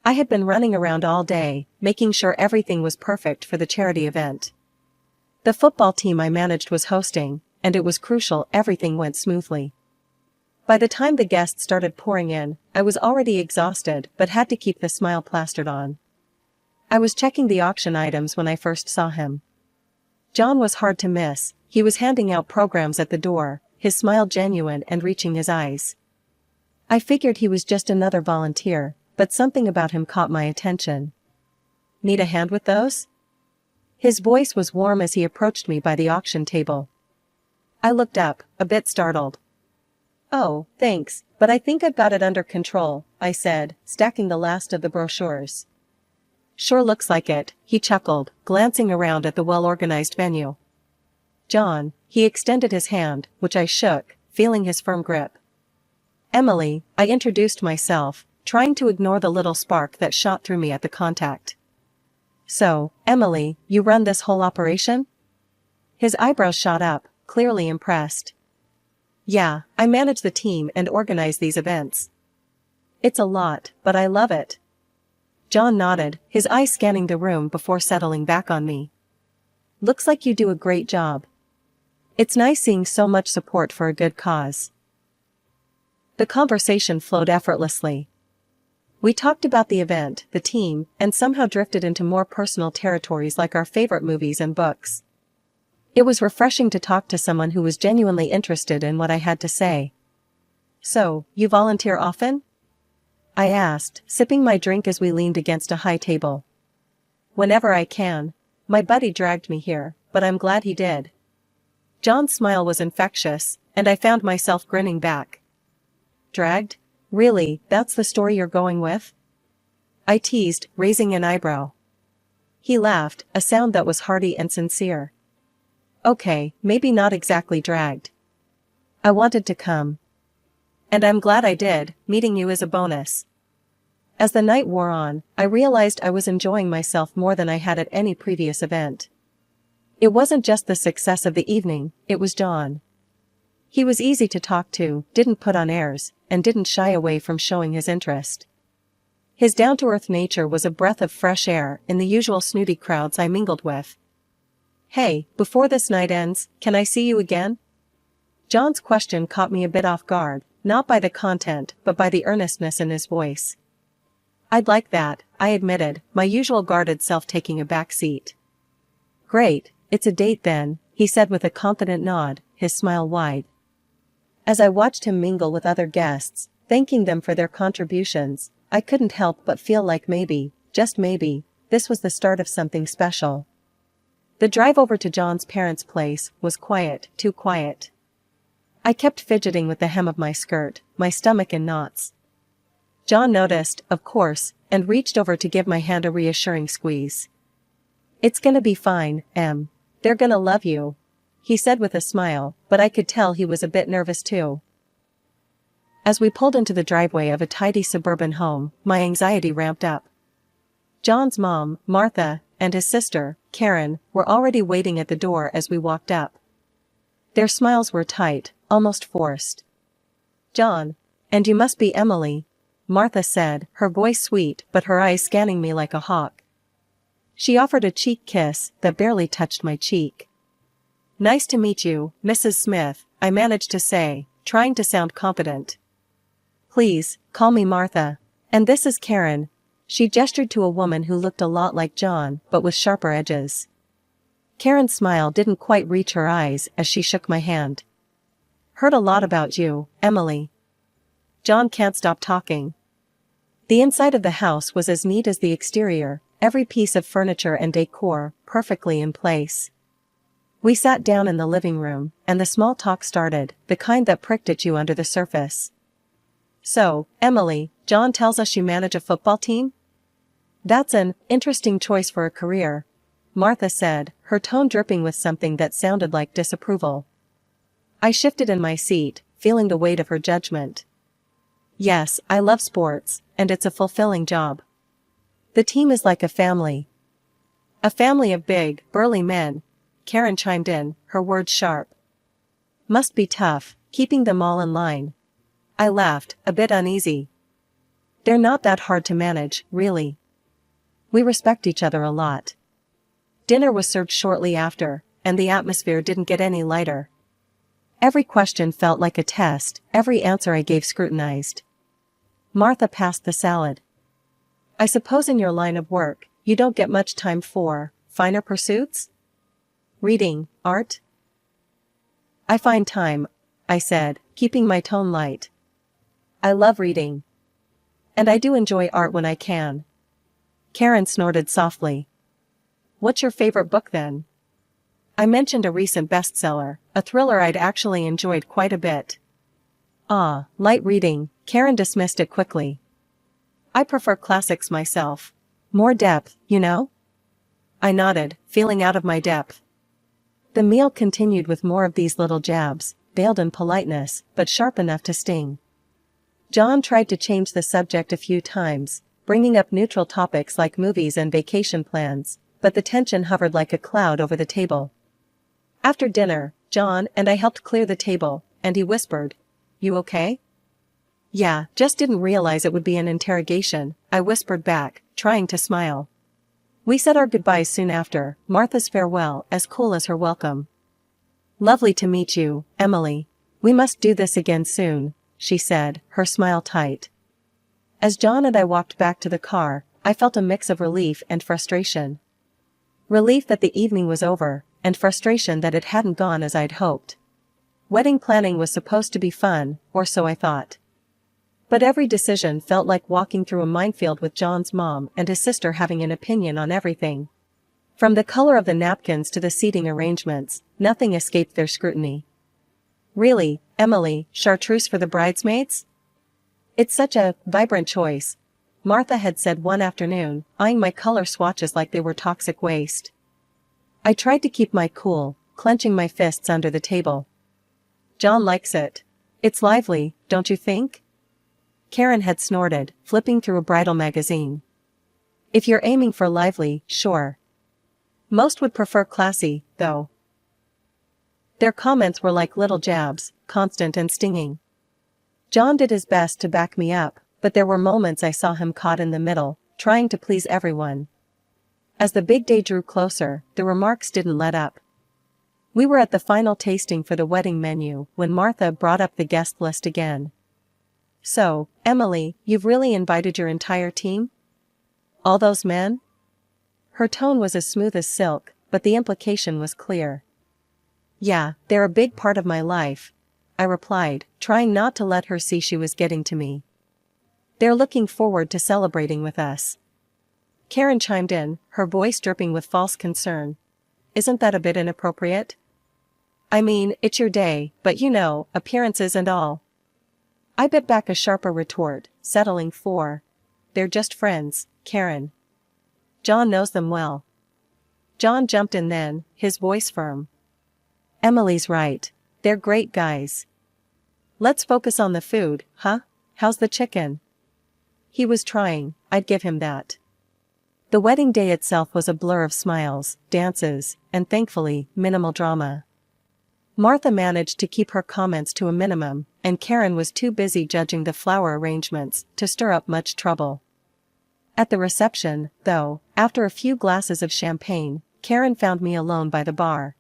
I had been running around all day, making sure everything was perfect for the charity event. The football team I managed was hosting, and it was crucial everything went smoothly. By the time the guests started pouring in, I was already exhausted but had to keep the smile plastered on. I was checking the auction items when I first saw him. John was hard to miss. He was handing out programs at the door, his smile genuine and reaching his eyes. I figured he was just another volunteer, but something about him caught my attention. "Need a hand with those?" His voice was warm as he approached me by the auction table. I looked up, a bit startled. "Oh, thanks, but I think I've got it under control," I said, stacking the last of the brochures. "Sure looks like it," he chuckled, glancing around at the well-organized venue. "John," he extended his hand, which I shook, feeling his firm grip. "Emily," I introduced myself, trying to ignore the little spark that shot through me at the contact. "So, Emily, you run this whole operation?" His eyebrows shot up, clearly impressed. "Yeah, I manage the team and organize these events. It's a lot, but I love it." John nodded, his eyes scanning the room before settling back on me. "Looks like you do a great job. It's nice seeing so much support for a good cause." The conversation flowed effortlessly. We talked about the event, the team, and somehow drifted into more personal territories like our favorite movies and books. It was refreshing to talk to someone who was genuinely interested in what I had to say. "So, you volunteer often?" I asked, sipping my drink as we leaned against a high table. "Whenever I can. My buddy dragged me here, but I'm glad he did." John's smile was infectious, and I found myself grinning back. "Dragged? Really, that's the story you're going with?" I teased, raising an eyebrow. He laughed, a sound that was hearty and sincere. "Okay, maybe not exactly dragged. I wanted to come. And I'm glad I did, meeting you is a bonus." As the night wore on, I realized I was enjoying myself more than I had at any previous event. It wasn't just the success of the evening, it was John. He was easy to talk to, didn't put on airs, and didn't shy away from showing his interest. His down-to-earth nature was a breath of fresh air in the usual snooty crowds I mingled with. "Hey, before this night ends, can I see you again?" John's question caught me a bit off guard, not by the content but by the earnestness in his voice. "I'd like that," I admitted, my usual guarded self taking a back seat. "Great, it's a date then," he said with a confident nod, his smile wide. As I watched him mingle with other guests, thanking them for their contributions, I couldn't help but feel like maybe, just maybe, this was the start of something special. The drive over to John's parents' place was quiet, too quiet. I kept fidgeting with the hem of my skirt, my stomach in knots. John noticed, of course, and reached over to give my hand a reassuring squeeze. "It's gonna be fine, Em. They're gonna love you," he said with a smile, but I could tell he was a bit nervous too. As we pulled into the driveway of a tidy suburban home, my anxiety ramped up. John's mom, Martha, and his sister, Karen, were already waiting at the door as we walked up. Their smiles were tight, almost forced. "John, and you must be Emily," Martha said, her voice sweet but her eyes scanning me like a hawk. She offered a cheek kiss that barely touched my cheek. "Nice to meet you, Mrs. Smith," I managed to say, trying to sound confident. "Please, call me Martha. And this is Karen." She gestured to a woman who looked a lot like John, but with sharper edges. Karen's smile didn't quite reach her eyes as she shook my hand. "Heard a lot about you, Emily." John can't stop talking. The inside of the house was as neat as the exterior, every piece of furniture and decor perfectly in place. We sat down in the living room, and the small talk started, the kind that pricked at you under the surface. "So, Emily, John tells us you manage a football team?" "That's an interesting choice for a career," Martha said, her tone dripping with something that sounded like disapproval. I shifted in my seat, feeling the weight of her judgment. "Yes, I love sports, and it's a fulfilling job. The team is like a family." "A family of big, burly men," Karen chimed in, her words sharp. "Must be tough, keeping them all in line." I laughed, a bit uneasy. They're not that hard to manage, really. We respect each other a lot. Dinner was served shortly after, and the atmosphere didn't get any lighter. Every question felt like a test, every answer I gave scrutinized. Martha passed the salad. I suppose in your line of work, you don't get much time for finer pursuits? Reading, art? I find time, I said, keeping my tone light. I love reading. And I do enjoy art when I can. Karen snorted softly. What's your favorite book then? I mentioned a recent bestseller, a thriller I'd actually enjoyed quite a bit. Ah, light reading, Karen dismissed it quickly. I prefer classics myself. More depth, you know? I nodded, feeling out of my depth. The meal continued with more of these little jabs, veiled in politeness, but sharp enough to sting. John tried to change the subject a few times, bringing up neutral topics like movies and vacation plans, but the tension hovered like a cloud over the table. After dinner, John and I helped clear the table, and he whispered, "You okay?" "Yeah, just didn't realize it would be an interrogation," I whispered back, trying to smile. We said our goodbyes soon after, Martha's farewell as cool as her welcome. "Lovely to meet you, Emily. We must do this again soon," she said, her smile tight. As John and I walked back to the car, I felt a mix of relief and frustration. Relief that the evening was over, and frustration that it hadn't gone as I'd hoped. Wedding planning was supposed to be fun, or so I thought. But every decision felt like walking through a minefield with John's mom and his sister having an opinion on everything. From the color of the napkins to the seating arrangements, nothing escaped their scrutiny. "Really, Emily, chartreuse for the bridesmaids? It's such a vibrant choice," Martha had said one afternoon, eyeing my color swatches like they were toxic waste. I tried to keep my cool, clenching my fists under the table. "John likes it. It's lively, don't you think?" Karen had snorted, flipping through a bridal magazine. "If you're aiming for lively, sure. Most would prefer classy, though." Their comments were like little jabs, constant and stinging. John did his best to back me up, but there were moments I saw him caught in the middle, trying to please everyone. As the big day drew closer, the remarks didn't let up. We were at the final tasting for the wedding menu when Martha brought up the guest list again. "So, Emily, you've really invited your entire team? All those men?" Her tone was as smooth as silk, but the implication was clear. "Yeah, they're a big part of my life," I replied, trying not to let her see she was getting to me. "They're looking forward to celebrating with us." Karen chimed in, her voice dripping with false concern. "Isn't that a bit inappropriate?" "I mean, it's your day, but you know, appearances and all." I bit back a sharper retort, settling for, "They're just friends, Karen. John knows them well." John jumped in then, his voice firm. "Emily's right. They're great guys. Let's focus on the food, huh? How's the chicken?" He was trying, I'd give him that. The wedding day itself was a blur of smiles, dances, and thankfully, minimal drama. Martha managed to keep her comments to a minimum, and Karen was too busy judging the flower arrangements to stir up much trouble. At the reception, though, after a few glasses of champagne, Karen found me alone by the bar.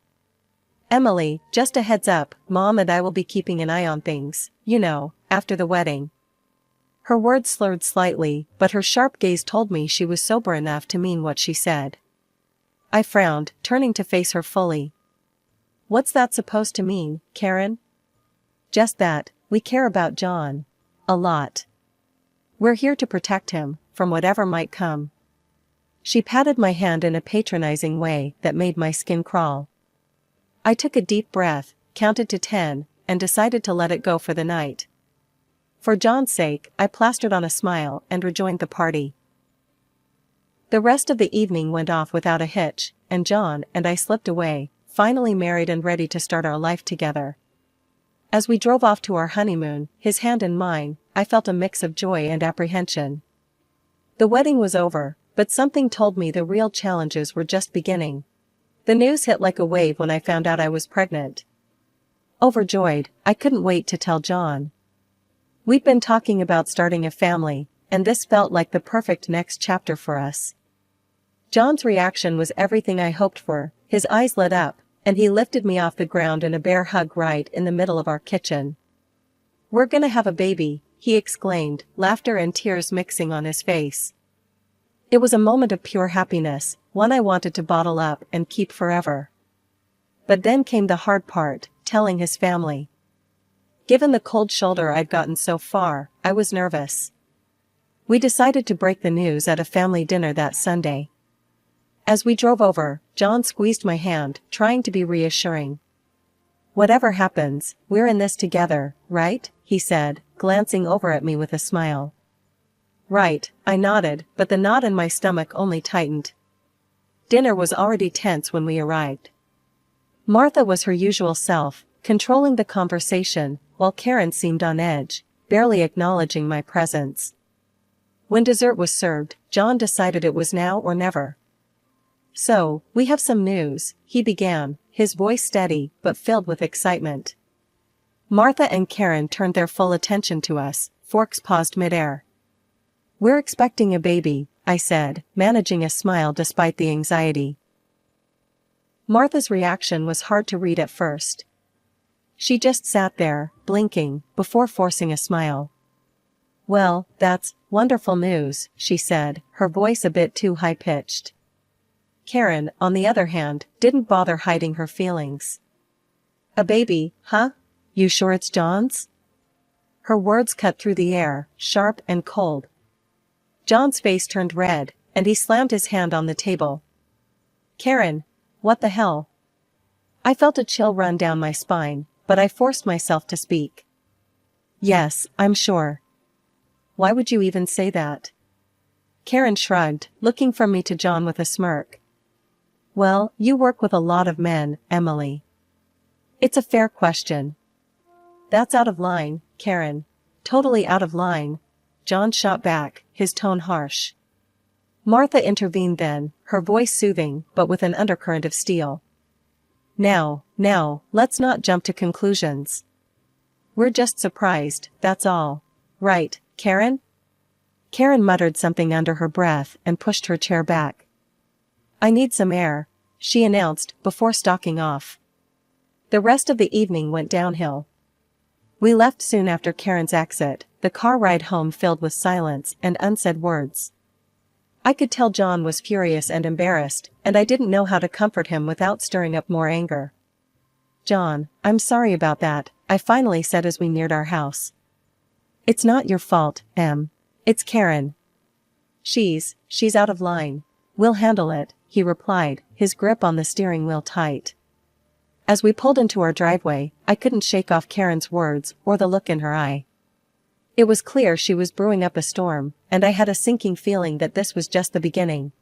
"Emily, just a heads up, Mom and I will be keeping an eye on things, you know, after the wedding." Her words slurred slightly, but her sharp gaze told me she was sober enough to mean what she said. I frowned, turning to face her fully. "What's that supposed to mean, Karen?" "Just that, we care about John. A lot. We're here to protect him, from whatever might come." She patted my hand in a patronizing way that made my skin crawl. I took a deep breath, counted to 10, and decided to let it go for the night. For John's sake, I plastered on a smile and rejoined the party. The rest of the evening went off without a hitch, and John and I slipped away, finally married and ready to start our life together. As we drove off to our honeymoon, his hand in mine, I felt a mix of joy and apprehension. The wedding was over, but something told me the real challenges were just beginning. The news hit like a wave when I found out I was pregnant. Overjoyed, I couldn't wait to tell John. We'd been talking about starting a family, and this felt like the perfect next chapter for us. John's reaction was everything I hoped for. His eyes lit up, and he lifted me off the ground in a bear hug right in the middle of our kitchen. "We're gonna have a baby," he exclaimed, laughter and tears mixing on his face. It was a moment of pure happiness, one I wanted to bottle up and keep forever. But then came the hard part, telling his family. Given the cold shoulder I'd gotten so far, I was nervous. We decided to break the news at a family dinner that Sunday. As we drove over, John squeezed my hand, trying to be reassuring. "Whatever happens, we're in this together, right?" he said, glancing over at me with a smile. "Right," I nodded, but the knot in my stomach only tightened. Dinner was already tense when we arrived. Martha was her usual self, controlling the conversation, while Karen seemed on edge, barely acknowledging my presence. When dessert was served, John decided it was now or never. "So, we have some news," he began, his voice steady but filled with excitement. Martha and Karen turned their full attention to us, forks paused midair. "We're expecting a baby," I said, managing a smile despite the anxiety. Martha's reaction was hard to read at first. She just sat there, blinking, before forcing a smile. "Well, that's wonderful news," she said, her voice a bit too high-pitched. Karen, on the other hand, didn't bother hiding her feelings. "A baby, huh? You sure it's John's?" Her words cut through the air, sharp and cold. John's face turned red, and he slammed his hand on the table. "Karen, what the hell?" I felt a chill run down my spine, but I forced myself to speak. "Yes, I'm sure." "Why would you even say that?" Karen shrugged, looking from me to John with a smirk. "Well, you work with a lot of men, Emily. It's a fair question." "That's out of line, Karen. Totally out of line," John shot back, his tone harsh. Martha intervened then, her voice soothing, but with an undercurrent of steel. Now, let's not jump to conclusions. We're just surprised, that's all. Right, Karen?" Karen muttered something under her breath and pushed her chair back. "I need some air," she announced, before stalking off. The rest of the evening went downhill. We left soon after Karen's exit, the car ride home filled with silence and unsaid words. I could tell John was furious and embarrassed, and I didn't know how to comfort him without stirring up more anger. "John, I'm sorry about that," I finally said as we neared our house. "It's not your fault, Em. It's Karen. She's out of line. We'll handle it," he replied, his grip on the steering wheel tight. As we pulled into our driveway, I couldn't shake off Karen's words or the look in her eye. It was clear she was brewing up a storm, and I had a sinking feeling that this was just the beginning.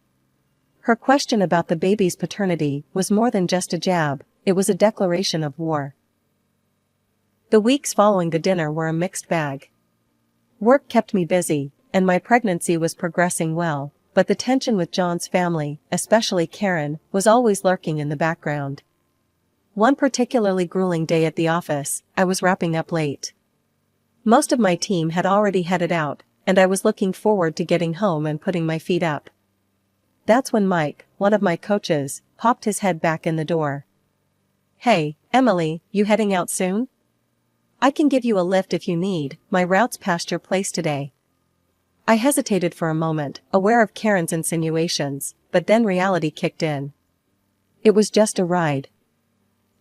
Her question about the baby's paternity was more than just a jab, it was a declaration of war. The weeks following the dinner were a mixed bag. Work kept me busy, and my pregnancy was progressing well, but the tension with John's family, especially Karen, was always lurking in the background. One particularly grueling day at the office, I was wrapping up late. Most of my team had already headed out, and I was looking forward to getting home and putting my feet up. That's when Mike, one of my coaches, popped his head back in the door. "Hey, Emily, you heading out soon? I can give you a lift if you need, my route's past your place today." I hesitated for a moment, aware of Karen's insinuations, but then reality kicked in. It was just a ride.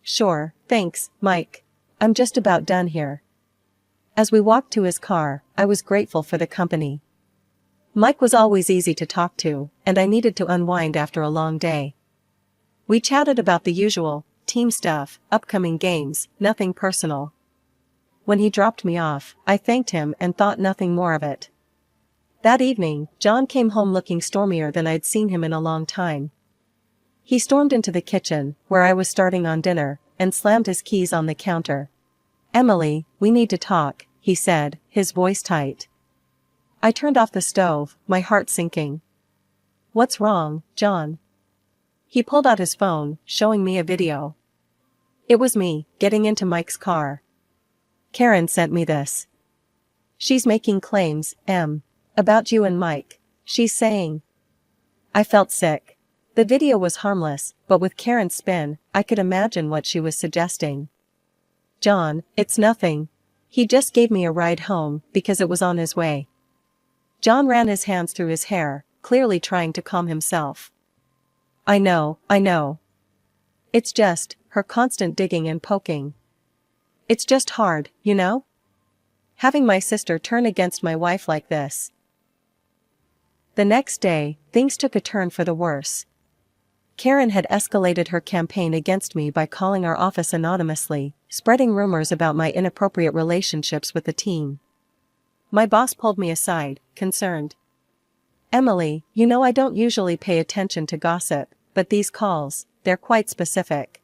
"Sure, thanks, Mike. I'm just about done here." As we walked to his car, I was grateful for the company. Mike was always easy to talk to, and I needed to unwind after a long day. We chatted about the usual, team stuff, upcoming games, nothing personal. When he dropped me off, I thanked him and thought nothing more of it. That evening, John came home looking stormier than I'd seen him in a long time. He stormed into the kitchen, where I was starting on dinner, and slammed his keys on the counter. "Emily, we need to talk," he said, his voice tight. I turned off the stove, my heart sinking. "What's wrong, John?" He pulled out his phone, showing me a video. It was me, getting into Mike's car. "Karen sent me this. She's making claims, Em. About you and Mike, she's saying. I felt sick. The video was harmless, but with Karen's spin, I could imagine what she was suggesting. John, it's nothing. He just gave me a ride home because it was on his way. John ran his hands through his hair, clearly trying to calm himself. I know. It's just, her constant digging and poking. It's just hard, you know? Having my sister turn against my wife like this. The next day, things took a turn for the worse. Karen had escalated her campaign against me by calling our office anonymously, spreading rumors about my inappropriate relationships with the team. My boss pulled me aside, concerned. Emily, you know I don't usually pay attention to gossip, but these calls, they're quite specific.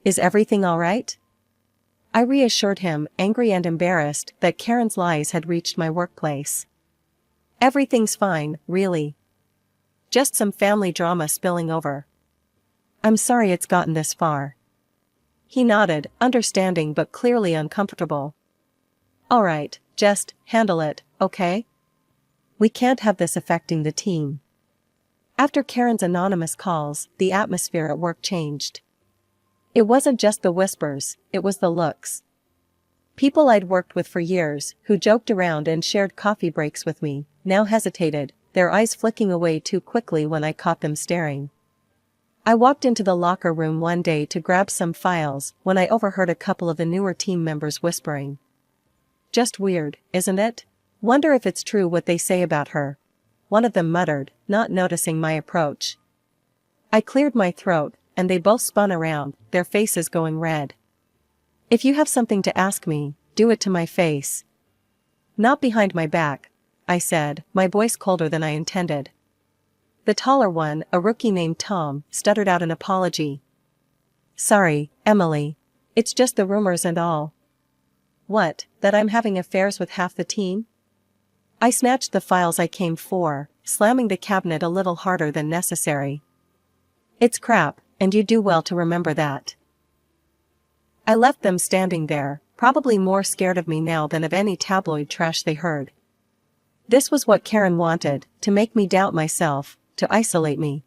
Is everything all right? I reassured him, angry and embarrassed, that Karen's lies had reached my workplace. Everything's fine, really. Just some family drama spilling over. I'm sorry it's gotten this far. He nodded, understanding but clearly uncomfortable. All right, just handle it, okay? We can't have this affecting the team. After Karen's anonymous calls, the atmosphere at work changed. It wasn't just the whispers, it was the looks. People I'd worked with for years, who joked around and shared coffee breaks with me, now hesitated, their eyes flicking away too quickly when I caught them staring. I walked into the locker room one day to grab some files when I overheard a couple of the newer team members whispering. Just weird, isn't it? Wonder if it's true what they say about her. One of them muttered, not noticing my approach. I cleared my throat, and they both spun around, their faces going red. If you have something to ask me, do it to my face. Not behind my back, I said, my voice colder than I intended. The taller one, a rookie named Tom, stuttered out an apology. Sorry, Emily. It's just the rumors and all. What, that I'm having affairs with half the team? I snatched the files I came for, slamming the cabinet a little harder than necessary. It's crap, and you do well to remember that. I left them standing there, probably more scared of me now than of any tabloid trash they heard. This was what Karen wanted, to make me doubt myself, to isolate me.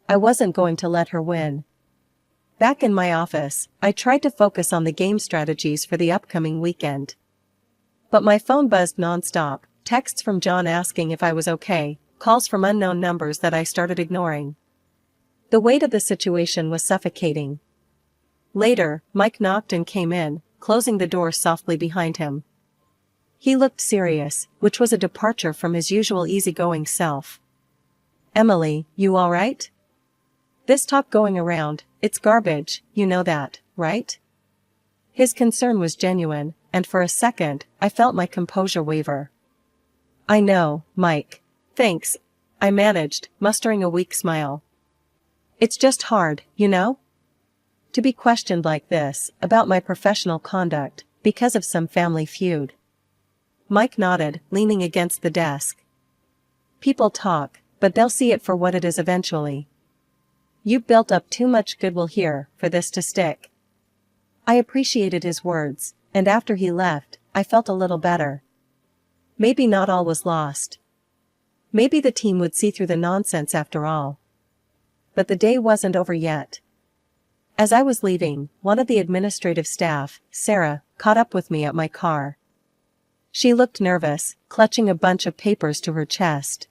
I wasn't going to let her win. Back in my office, I tried to focus on the game strategies for the upcoming weekend. But my phone buzzed nonstop, texts from John asking if I was okay, calls from unknown numbers that I started ignoring. The weight of the situation was suffocating. Later, Mike knocked and came in, closing the door softly behind him. He looked serious, which was a departure from his usual easygoing self. Emily, you all right? This talk going around, it's garbage, you know that, right? His concern was genuine, and for a second, I felt my composure waver. I know, Mike. Thanks, I managed, mustering a weak smile. It's just hard, you know? To be questioned like this, about my professional conduct, because of some family feud. Mike nodded, leaning against the desk. People talk, but they'll see it for what it is eventually. You built up too much goodwill here, for this to stick. I appreciated his words, and after he left, I felt a little better. Maybe not all was lost. Maybe the team would see through the nonsense after all. But the day wasn't over yet. As I was leaving, one of the administrative staff, Sarah, caught up with me at my car. She looked nervous, clutching a bunch of papers to her chest.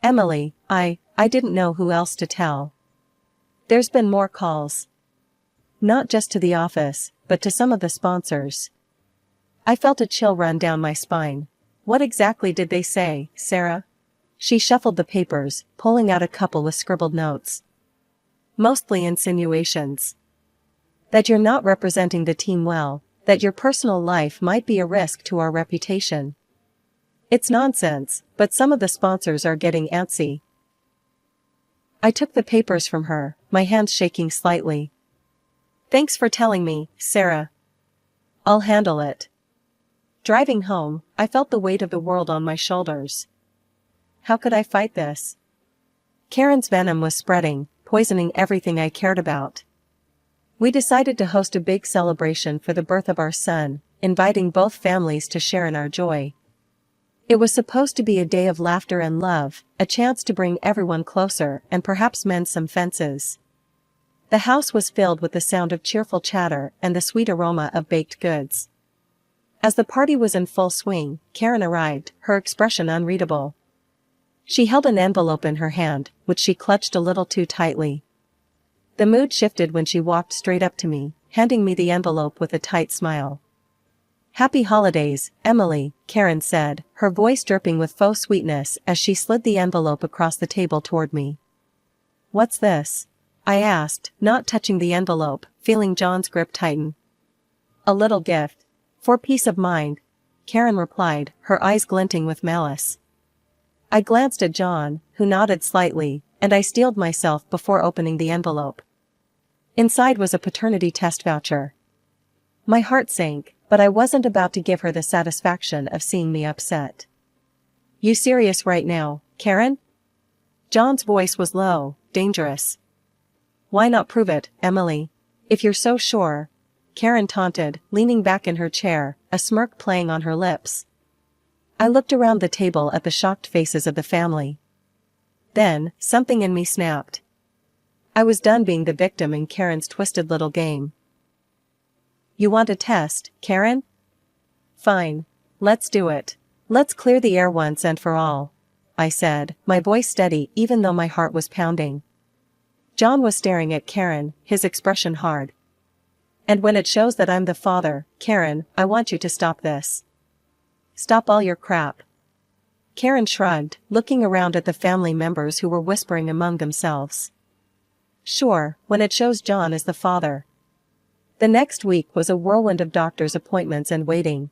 Emily, I didn't know who else to tell. There's been more calls. Not just to the office, but to some of the sponsors. I felt a chill run down my spine. What exactly did they say, Sarah? She shuffled the papers, pulling out a couple with scribbled notes. Mostly insinuations. That you're not representing the team well, that your personal life might be a risk to our reputation. It's nonsense, but some of the sponsors are getting antsy. I took the papers from her, my hands shaking slightly. Thanks for telling me, Sarah. I'll handle it. Driving home, I felt the weight of the world on my shoulders. How could I fight this? Karen's venom was spreading, poisoning everything I cared about. We decided to host a big celebration for the birth of our son, inviting both families to share in our joy. It was supposed to be a day of laughter and love, a chance to bring everyone closer and perhaps mend some fences. The house was filled with the sound of cheerful chatter and the sweet aroma of baked goods. As the party was in full swing, Karen arrived, her expression unreadable. She held an envelope in her hand, which she clutched a little too tightly. The mood shifted when she walked straight up to me, handing me the envelope with a tight smile. "Happy holidays, Emily," Karen said, her voice dripping with faux sweetness as she slid the envelope across the table toward me. "What's this?" I asked, not touching the envelope, feeling John's grip tighten. "A little gift. For peace of mind," Karen replied, her eyes glinting with malice. I glanced at John, who nodded slightly, and I steeled myself before opening the envelope. Inside was a paternity test voucher. My heart sank, but I wasn't about to give her the satisfaction of seeing me upset. "You serious right now, Karen?" John's voice was low, dangerous. "Why not prove it, Emily? If you're so sure," Karen taunted, leaning back in her chair, a smirk playing on her lips. I looked around the table at the shocked faces of the family. Then, something in me snapped. I was done being the victim in Karen's twisted little game. "You want a test, Karen? Fine. Let's do it. Let's clear the air once and for all," I said, my voice steady even though my heart was pounding. John was staring at Karen, his expression hard. "And when it shows that I'm the father, Karen, I want you to stop this." "Stop all your crap." Karen shrugged, looking around at the family members who were whispering among themselves. "Sure, when it shows John is the father." The next week was a whirlwind of doctor's appointments and waiting.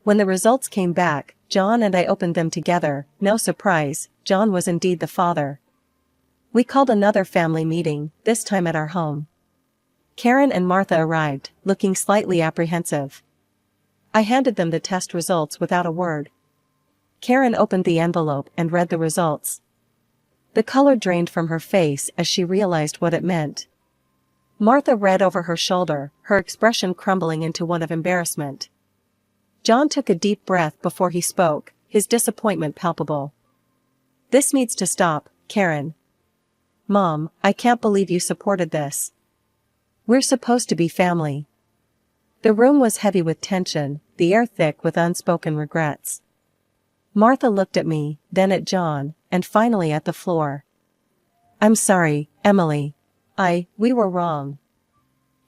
When the results came back, John and I opened them together. No surprise, John was indeed the father. We called another family meeting, this time at our home. Karen and Martha arrived, looking slightly apprehensive. I handed them the test results without a word. Karen opened the envelope and read the results. The color drained from her face as she realized what it meant. Martha read over her shoulder, her expression crumbling into one of embarrassment. John took a deep breath before he spoke, his disappointment palpable. "This needs to stop, Karen. Mom, I can't believe you supported this. We're supposed to be family." The room was heavy with tension, the air thick with unspoken regrets. Martha looked at me, then at John, and finally at the floor. "I'm sorry, Emily. We were wrong."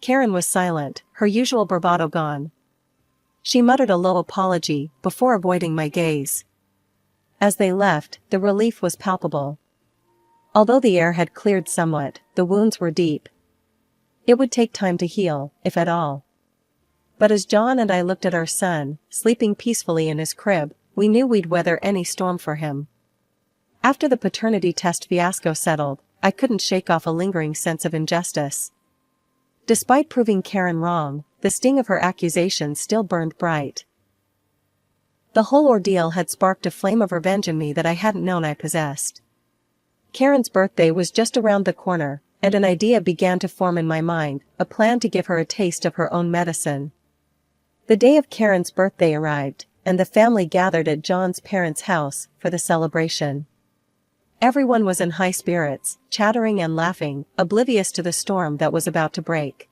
Karen was silent, her usual bravado gone. She muttered a low apology, before avoiding my gaze. As they left, the relief was palpable. Although the air had cleared somewhat, the wounds were deep. It would take time to heal, if at all. But as John and I looked at our son, sleeping peacefully in his crib, we knew we'd weather any storm for him. After the paternity test fiasco settled, I couldn't shake off a lingering sense of injustice. Despite proving Karen wrong, the sting of her accusation still burned bright. The whole ordeal had sparked a flame of revenge in me that I hadn't known I possessed. Karen's birthday was just around the corner, and an idea began to form in my mind, a plan to give her a taste of her own medicine. The day of Karen's birthday arrived, and the family gathered at John's parents' house for the celebration. Everyone was in high spirits, chattering and laughing, oblivious to the storm that was about to break.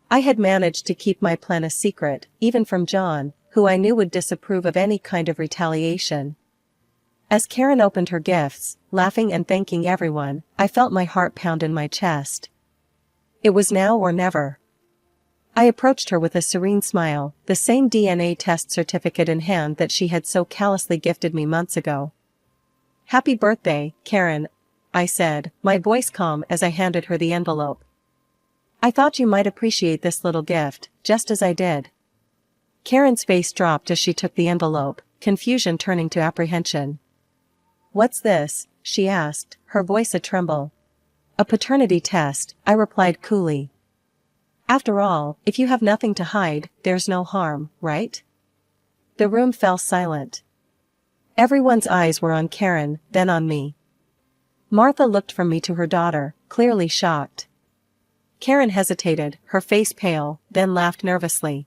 I had managed to keep my plan a secret, even from John, who I knew would disapprove of any kind of retaliation. As Karen opened her gifts, laughing and thanking everyone, I felt my heart pound in my chest. It was now or never. I approached her with a serene smile, the same DNA test certificate in hand that she had so callously gifted me months ago. "Happy birthday, Karen," I said, my voice calm as I handed her the envelope. "I thought you might appreciate this little gift, just as I did." Karen's face dropped as she took the envelope, confusion turning to apprehension. "What's this?" she asked, her voice a tremble. "A paternity test," I replied coolly. "After all, if you have nothing to hide, there's no harm, right?" The room fell silent. Everyone's eyes were on Karen, then on me. Martha looked from me to her daughter, clearly shocked. Karen hesitated, her face pale, then laughed nervously.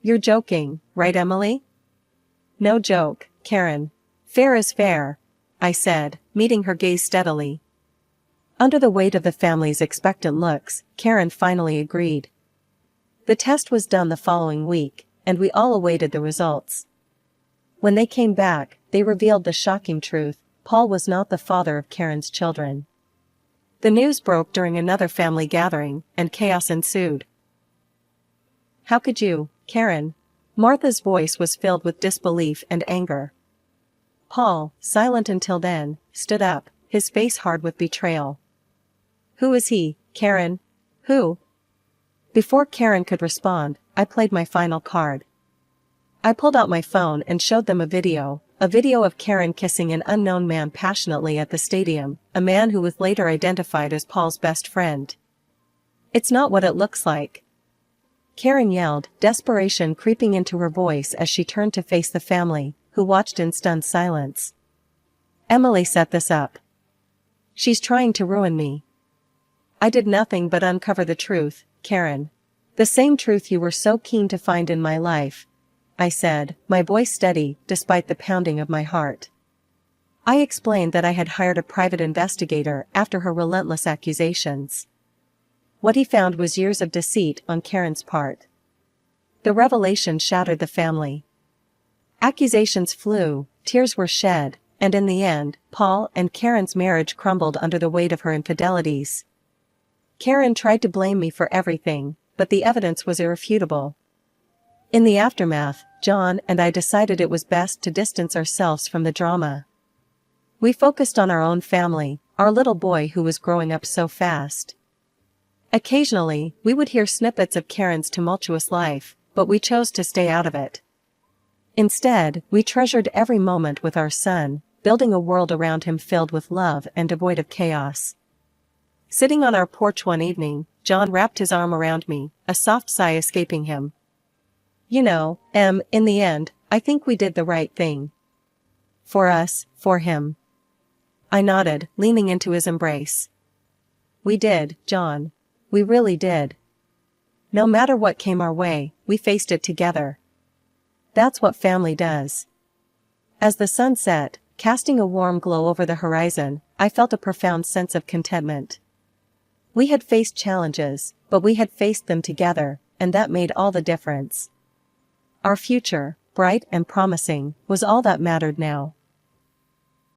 "You're joking, right, Emily?" No joke, Karen. Fair is fair, I said, meeting her gaze steadily. Under the weight of the family's expectant looks, Karen finally agreed. The test was done the following week, and we all awaited the results. When they came back, they revealed the shocking truth: Paul was not the father of Karen's children. The news broke during another family gathering, and chaos ensued. How could you, Karen? Martha's voice was filled with disbelief and anger. Paul, silent until then, stood up, his face hard with betrayal. Who is he, Karen? Who? Before Karen could respond, I played my final card. I pulled out my phone and showed them a video of Karen kissing an unknown man passionately at the stadium, a man who was later identified as Paul's best friend. It's not what it looks like, Karen yelled, desperation creeping into her voice as she turned to face the family, who watched in stunned silence. Emily set this up. She's trying to ruin me. I did nothing but uncover the truth, Karen. The same truth you were so keen to find in my life, I said, my voice steady, despite the pounding of my heart. I explained that I had hired a private investigator after her relentless accusations. What he found was years of deceit on Karen's part. The revelation shattered the family. Accusations flew, tears were shed, and in the end, Paul and Karen's marriage crumbled under the weight of her infidelities. Karen tried to blame me for everything, but the evidence was irrefutable. In the aftermath, John and I decided it was best to distance ourselves from the drama. We focused on our own family, our little boy who was growing up so fast. Occasionally, we would hear snippets of Karen's tumultuous life, but we chose to stay out of it. Instead, we treasured every moment with our son, building a world around him filled with love and devoid of chaos. Sitting on our porch one evening, John wrapped his arm around me, a soft sigh escaping him. You know, in the end, I think we did the right thing. For us, for him. I nodded, leaning into his embrace. We did, John. We really did. No matter what came our way, we faced it together. That's what family does. As the sun set, casting a warm glow over the horizon, I felt a profound sense of contentment. We had faced challenges, but we had faced them together, and that made all the difference. Our future, bright and promising, was all that mattered now.